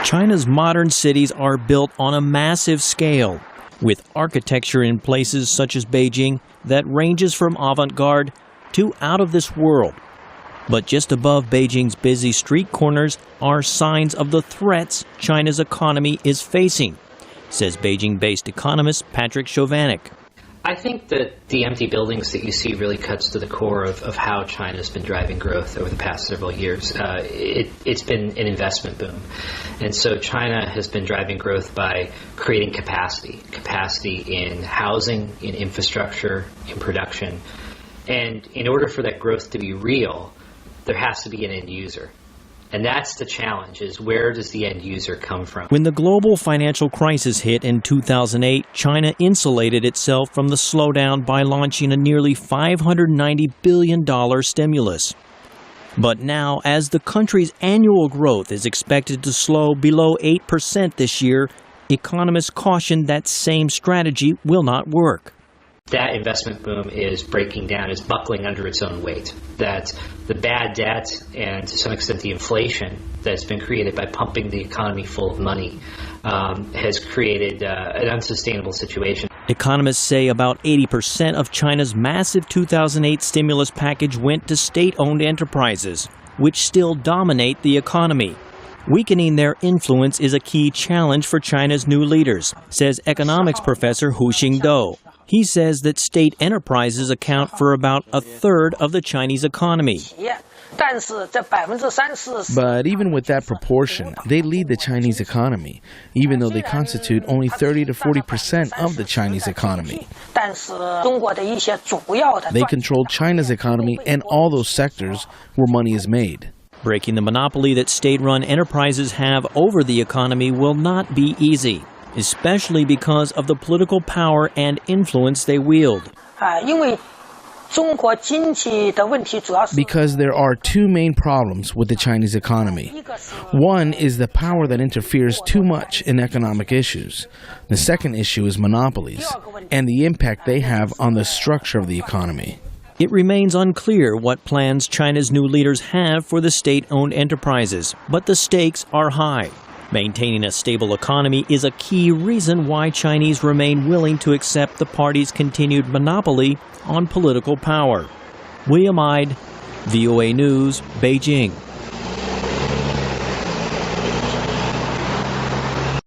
China's modern cities are built on a massive scale, with architecture in places such as Beijing that ranges from avant-garde to out of this world. But just above Beijing's busy street corners are signs of the threats China's economy is facing, says Beijing-based economist Patrick Chovanec. I think that the empty buildings that you see really cuts to the core of how China's been driving growth over the past several years. It's been an investment boom. And so China has been driving growth by creating capacity in housing, in infrastructure, in production. And in order for that growth to be real, there has to be an end user. And that's the challenge, is where does the end user come from? When the global financial crisis hit in 2008, China insulated itself from the slowdown by launching a nearly $590 billion stimulus. But now, as the country's annual growth is expected to slow below 8% this year, economists caution that same strategy will not work. That investment boom is breaking down, is buckling under its own weight. That the bad debt and to some extent the inflation that's been created by pumping the economy full of money has created an unsustainable situation. Economists say about 80% of China's massive 2008 stimulus package went to state-owned enterprises, which still dominate the economy. Weakening their influence is a key challenge for China's new leaders, says economics professor Hu Xingdou. He says that state enterprises account for about a third of the Chinese economy. But even with that proportion, they lead the Chinese economy, even though they constitute only 30 to 40% of the Chinese economy. They control China's economy and all those sectors where money is made. Breaking the monopoly that state-run enterprises have over the economy will not be easy, especially because of the political power and influence they wield. Because there are two main problems with the Chinese economy. One is the power that interferes too much in economic issues. The second issue is monopolies and the impact they have on the structure of the economy. It remains unclear what plans China's new leaders have for the state-owned enterprises, but the stakes are high. Maintaining a stable economy is a key reason why Chinese remain willing to accept the party's continued monopoly on political power. William Ide, VOA News, Beijing.